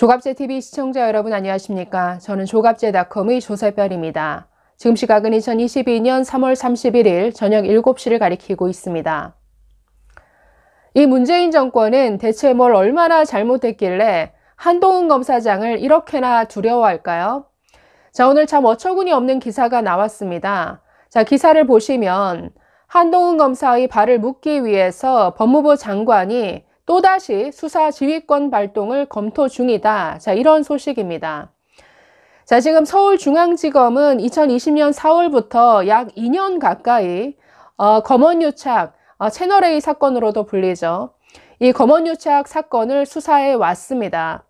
조갑제TV 시청자 여러분 안녕하십니까? 저는 조갑제닷컴의 조세별입니다. 지금 시각은 2022년 3월 31일 저녁 7시를 가리키고 있습니다. 이 문재인 정권은 대체 뭘 얼마나 잘못했길래 한동훈 검사장을 이렇게나 두려워할까요? 자, 오늘 참 어처구니 없는 기사가 나왔습니다. 자, 기사를 보시면 한동훈 검사의 발을 묶기 위해서 법무부 장관이 또다시 수사 지휘권 발동을 검토 중이다. 자, 이런 소식입니다. 자, 지금 서울중앙지검은 2020년 4월부터 약 2년 가까이 검언유착, 채널A 사건으로도 불리죠. 이 검언유착 사건을 수사해 왔습니다.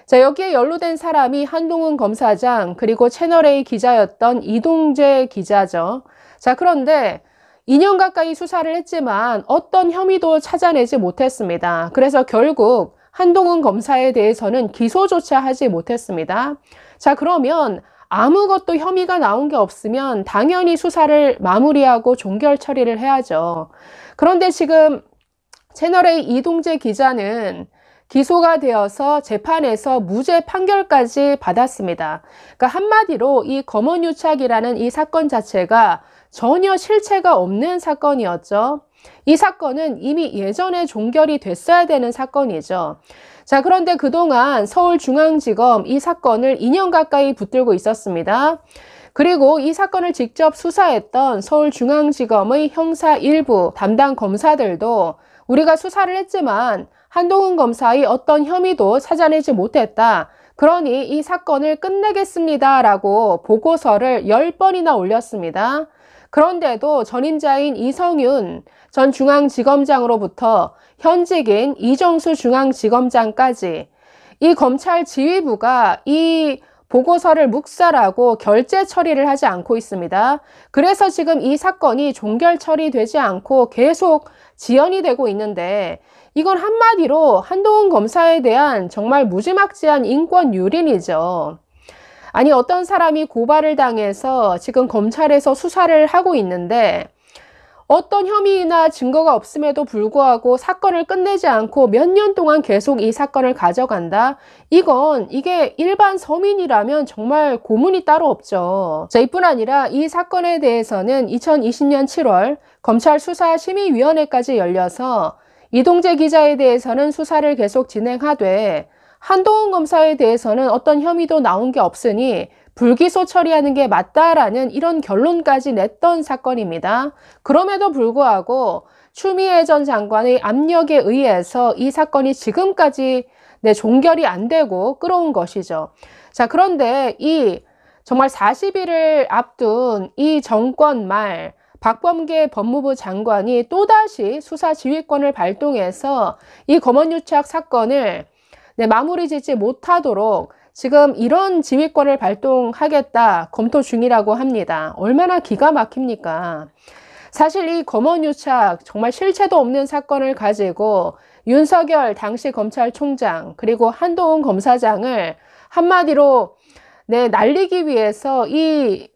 자, 여기에 연루된 사람이 한동훈 검사장 그리고 채널A 기자였던 이동재 기자죠. 자, 그런데 2년 가까이 수사를 했지만 어떤 혐의도 찾아내지 못했습니다. 그래서 결국 한동훈 검사에 대해서는 기소조차 하지 못했습니다. 자, 그러면 아무것도 혐의가 나온 게 없으면 당연히 수사를 마무리하고 종결 처리를 해야죠. 그런데 지금 채널A 이동재 기자는 기소가 되어서 재판에서 무죄 판결까지 받았습니다. 그러니까 한마디로 이 검언유착이라는 이 사건 자체가 전혀 실체가 없는 사건이었죠. 이 사건은 이미 예전에 종결이 됐어야 되는 사건이죠. 자, 그런데 그동안 서울중앙지검 이 사건을 2년 가까이 붙들고 있었습니다. 그리고 이 사건을 직접 수사했던 서울중앙지검의 형사 일부 담당 검사들도 우리가 수사를 했지만 한동훈 검사의 어떤 혐의도 찾아내지 못했다. 그러니 이 사건을 끝내겠습니다라고 보고서를 10번이나 올렸습니다. 그런데도 전임자인 이성윤 전 중앙지검장으로부터 현직인 이정수 중앙지검장까지 이 검찰 지휘부가 이 보고서를 묵살하고 결재 처리를 하지 않고 있습니다. 그래서 지금 이 사건이 종결 처리되지 않고 계속 지연이 되고 있는데 이건 한마디로 한동훈 검사에 대한 정말 무지막지한 인권 유린이죠. 아니, 어떤 사람이 고발을 당해서 지금 검찰에서 수사를 하고 있는데 어떤 혐의나 증거가 없음에도 불구하고 사건을 끝내지 않고 몇 년 동안 계속 이 사건을 가져간다? 이게 일반 서민이라면 정말 고문이 따로 없죠. 자, 이뿐 아니라 이 사건에 대해서는 2020년 7월 검찰 수사심의위원회까지 열려서 이동재 기자에 대해서는 수사를 계속 진행하되 한동훈 검사에 대해서는 어떤 혐의도 나온 게 없으니 불기소 처리하는 게 맞다라는 이런 결론까지 냈던 사건입니다. 그럼에도 불구하고 추미애 전 장관의 압력에 의해서 이 사건이 지금까지 종결이 안 되고 끌어온 것이죠. 자, 그런데 이 정말 40일을 앞둔 이 정권 말 박범계 법무부 장관이 또다시 수사 지휘권을 발동해서 이 검언유착 사건을 마무리 짓지 못하도록 지금 이런 지휘권을 발동하겠다 검토 중이라고 합니다. 얼마나 기가 막힙니까? 사실 이 검언유착 정말 실체도 없는 사건을 가지고 윤석열 당시 검찰총장 그리고 한동훈 검사장을 한마디로 날리기 위해서 이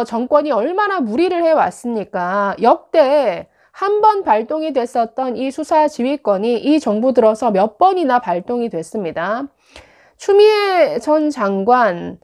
정권이 얼마나 무리를 해왔습니까? 역대 한 번 발동이 됐었던 이 수사 지휘권이 이 정부 들어서 몇 번이나 발동이 됐습니다. 추미애 전 장관,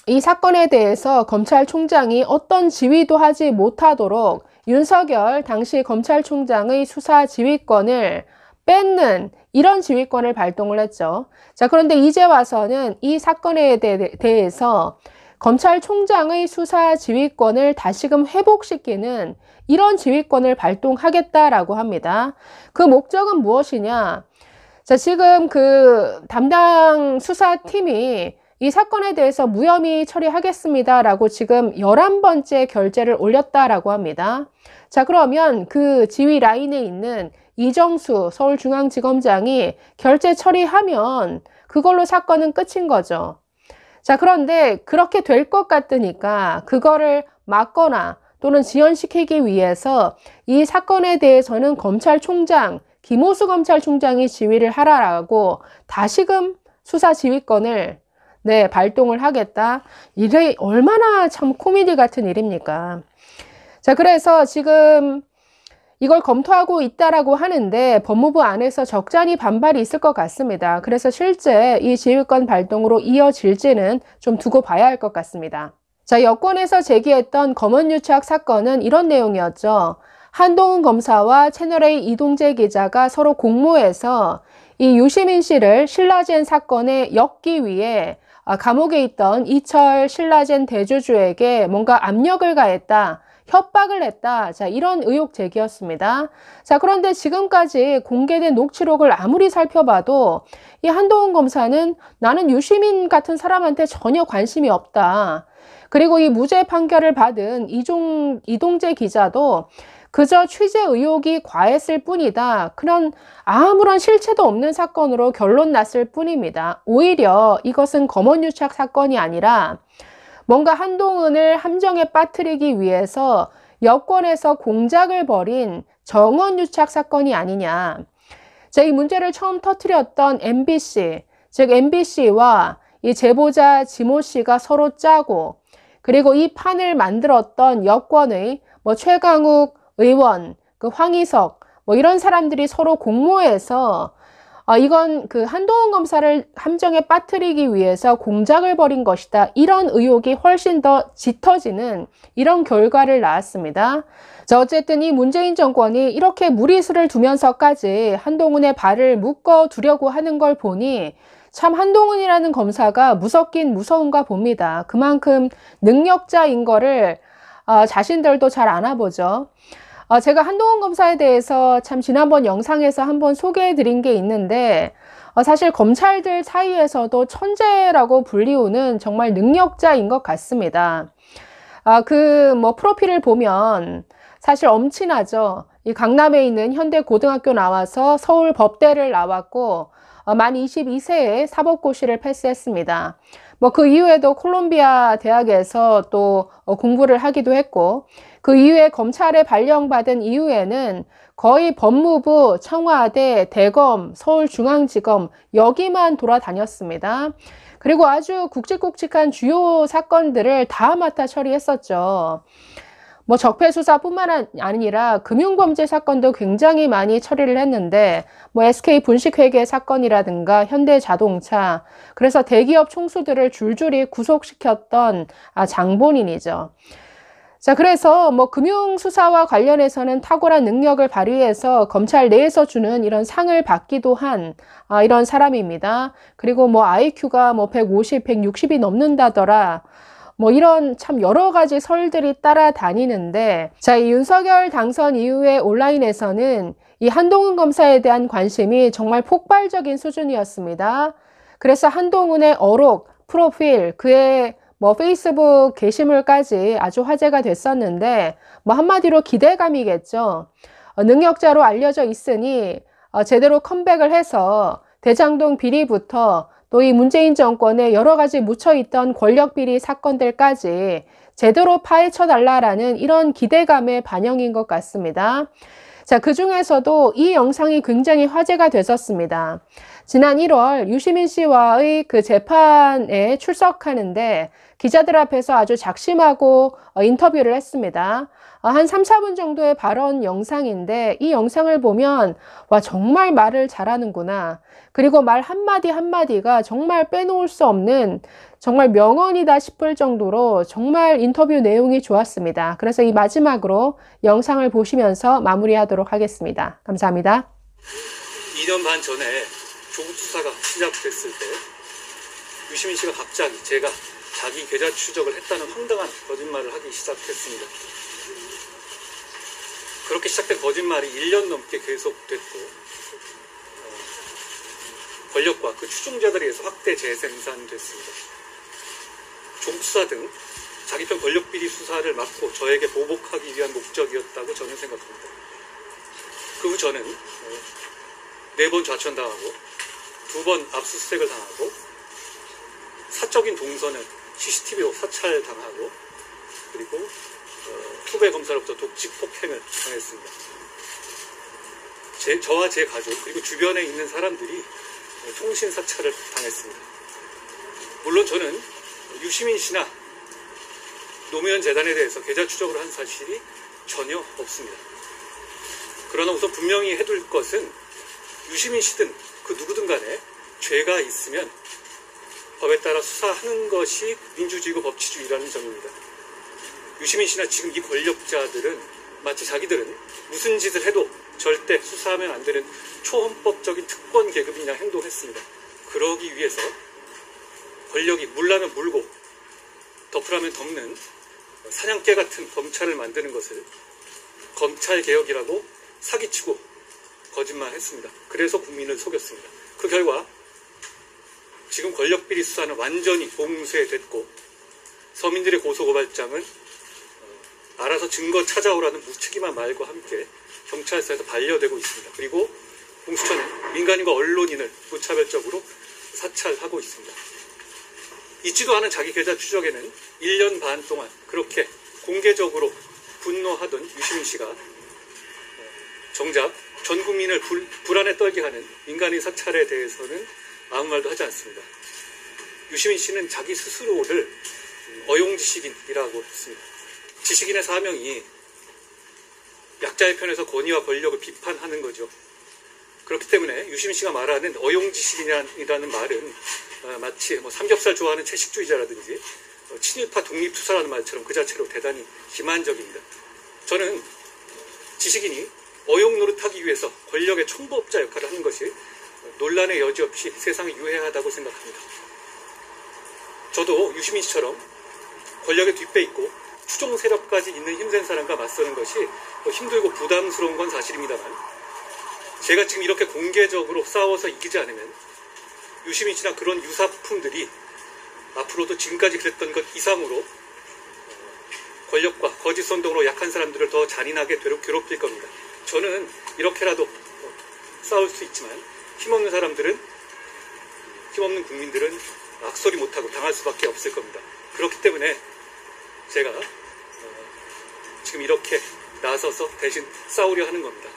이 사건에 대해서 검찰총장이 어떤 지휘도 하지 못하도록 윤석열 당시 검찰총장의 수사 지휘권을 뺏는 이런 지휘권을 발동을 했죠. 자, 그런데 이제 와서는 이 사건에 대해서 검찰총장의 수사 지휘권을 다시금 회복시키는 이런 지휘권을 발동하겠다라고 합니다. 그 목적은 무엇이냐? 자, 지금 그 담당 수사팀이 이 사건에 대해서 무혐의 처리하겠습니다라고 지금 11번째 결재를 올렸다라고 합니다. 자, 그러면 그 지휘 라인에 있는 이정수 서울중앙지검장이 결재 처리하면 그걸로 사건은 끝인 거죠. 자, 그런데 그렇게 될 것 같으니까 그거를 막거나 또는 지연시키기 위해서 이 사건에 대해서는 검찰총장, 김호수 검찰총장이 지휘를 하라라고 다시금 수사 지휘권을 발동을 하겠다. 이게 얼마나 참 코미디 같은 일입니까? 자, 그래서 지금 이걸 검토하고 있다라고 하는데 법무부 안에서 적잖이 반발이 있을 것 같습니다. 그래서 실제 이 지휘권 발동으로 이어질지는 좀 두고 봐야 할 것 같습니다. 자, 여권에서 제기했던 검언유착 사건은 이런 내용이었죠. 한동훈 검사와 채널A 이동재 기자가 서로 공모해서 이 유시민 씨를 신라젠 사건에 엮기 위해 감옥에 있던 이철 신라젠 대주주에게 뭔가 압력을 가했다. 협박을 했다. 자, 이런 의혹 제기였습니다. 자, 그런데 지금까지 공개된 녹취록을 아무리 살펴봐도 이 한동훈 검사는 나는 유시민 같은 사람한테 전혀 관심이 없다. 그리고 이 무죄 판결을 받은 이동재 기자도 그저 취재 의혹이 과했을 뿐이다. 그런 아무런 실체도 없는 사건으로 결론 났을 뿐입니다. 오히려 이것은 검언유착 사건이 아니라 뭔가 한동훈을 함정에 빠뜨리기 위해서 여권에서 공작을 벌인 정원유착 사건이 아니냐. 자, 이 문제를 처음 터뜨렸던 MBC, 즉 MBC와 이 제보자 지모 씨가 서로 짜고, 그리고 이 판을 만들었던 여권의 최강욱 의원, 황희석, 이런 사람들이 서로 공모해서 이건 그 한동훈 검사를 함정에 빠뜨리기 위해서 공작을 벌인 것이다. 이런 의혹이 훨씬 더 짙어지는 이런 결과를 낳았습니다. 자, 어쨌든 이 문재인 정권이 이렇게 무리수를 두면서까지 한동훈의 발을 묶어 두려고 하는 걸 보니 참 한동훈이라는 검사가 무섭긴 무서운가 봅니다. 그만큼 능력자인 거를 자신들도 잘 아나 보죠. 제가 한동훈 검사에 대해서 참 지난번 영상에서 한번 소개해 드린 게 있는데 사실 검찰들 사이에서도 천재라고 불리우는 정말 능력자인 것 같습니다. 프로필을 보면 사실 엄친아죠. 이 강남에 있는 현대고등학교 나와서 서울 법대를 나왔고 만 22세에 사법고시를 패스했습니다. 그 이후에도 콜롬비아 대학에서 또 공부를 하기도 했고, 그 이후에 검찰에 발령받은 이후에는 거의 법무부, 청와대, 대검, 서울중앙지검 여기만 돌아다녔습니다. 그리고 아주 굵직굵직한 주요 사건들을 다 맡아 처리했었죠. 적폐수사뿐만 아니라 금융범죄 사건도 굉장히 많이 처리를 했는데 SK 분식회계 사건이라든가 현대자동차, 그래서 대기업 총수들을 줄줄이 구속시켰던 장본인이죠. 자, 그래서 금융수사와 관련해서는 탁월한 능력을 발휘해서 검찰 내에서 주는 이런 상을 받기도 한 이런 사람입니다. 그리고 IQ가 150, 160이 넘는다더라. 이런 참 여러 가지 설들이 따라다니는데, 자, 이 윤석열 당선 이후에 온라인에서는 이 한동훈 검사에 대한 관심이 정말 폭발적인 수준이었습니다. 그래서 한동훈의 어록, 프로필, 그의 페이스북 게시물까지 아주 화제가 됐었는데, 한마디로 기대감이겠죠. 능력자로 알려져 있으니 제대로 컴백을 해서 대장동 비리부터 또 이 문재인 정권에 여러 가지 묻혀있던 권력비리 사건들까지 제대로 파헤쳐달라라는 이런 기대감의 반영인 것 같습니다. 자, 그 중에서도 이 영상이 굉장히 화제가 됐었습니다. 지난 1월 유시민 씨와의 그 재판에 출석하는데 기자들 앞에서 아주 작심하고 인터뷰를 했습니다. 한 3, 4분 정도의 발언 영상인데 이 영상을 보면 와, 정말 말을 잘하는구나. 그리고 말 한마디 한마디가 정말 빼놓을 수 없는 정말 명언이다 싶을 정도로 정말 인터뷰 내용이 좋았습니다. 그래서 이 마지막으로 영상을 보시면서 마무리하도록 하겠습니다. 감사합니다. 2년 반 전에 조국 수사가 시작됐을 때 유시민 씨가 갑자기 제가 자기 계좌 추적을 했다는 황당한 거짓말을 하기 시작했습니다. 그렇게 시작된 거짓말이 1년 넘게 계속됐고 권력과 그 추종자들에 의해서 확대 재생산됐습니다. 조국 수사 등 자기 편 권력비리 수사를 막고 저에게 보복하기 위한 목적이었다고 저는 생각합니다. 그 후 저는 4번 좌천당하고 2번 압수수색을 당하고 사적인 동선은 CCTV로 사찰당하고 그리고 후배 검사로부터 독직 폭행을 당했습니다. 저와 제 가족 그리고 주변에 있는 사람들이 통신 사찰을 당했습니다. 물론 저는 유시민 씨나 노무현 재단에 대해서 계좌 추적을 한 사실이 전혀 없습니다. 그러나 우선 분명히 해둘 것은 유시민 씨든 그 누구든 간에 죄가 있으면 법에 따라 수사하는 것이 민주주의고 법치주의라는 점입니다. 유시민 씨나 지금 이 권력자들은 마치 자기들은 무슨 짓을 해도 절대 수사하면 안 되는 초헌법적인 특권 계급이냐 행동했습니다. 그러기 위해서 권력이 물라면 물고 덮으라면 덮는 사냥개 같은 검찰을 만드는 것을 검찰개혁이라고 사기치고 거짓말했습니다. 그래서 국민을 속였습니다. 그 결과 지금 권력비리 수사는 완전히 봉쇄됐고 서민들의 고소고발장은 알아서 증거 찾아오라는 무책임한 말과 함께 경찰서에서 반려되고 있습니다. 그리고 공수처는 민간인과 언론인을 무차별적으로 사찰하고 있습니다. 있지도 않은 자기 계좌 추적에는 1년 반 동안 그렇게 공개적으로 분노하던 유시민 씨가 정작 전 국민을 불안에 떨게 하는 민간인 사찰에 대해서는 아무 말도 하지 않습니다. 유시민 씨는 자기 스스로를 어용지식인이라고 했습니다. 지식인의 사명이 약자의 편에서 권위와 권력을 비판하는 거죠. 그렇기 때문에 유시민 씨가 말하는 어용지식인이라는 말은 마치 삼겹살 좋아하는 채식주의자라든지 친일파 독립투사라는 말처럼 그 자체로 대단히 기만적입니다. 저는 지식인이 어용 노릇하기 위해서 권력의 청부업자 역할을 하는 것이 논란의 여지 없이 세상에 유해하다고 생각합니다. 저도 유시민 씨처럼 권력의 뒷배 있고 추종 세력까지 있는 힘센 사람과 맞서는 것이 힘들고 부담스러운 건 사실입니다만 제가 지금 이렇게 공개적으로 싸워서 이기지 않으면 유시민 씨나 그런 유사품들이 앞으로도 지금까지 그랬던 것 이상으로 권력과 거짓 선동으로 약한 사람들을 더 잔인하게 괴롭힐 겁니다. 저는 이렇게라도 싸울 수 있지만 힘없는 사람들은, 힘없는 국민들은 악소리 못하고 당할 수밖에 없을 겁니다. 그렇기 때문에 제가 지금 이렇게 나서서 대신 싸우려 하는 겁니다.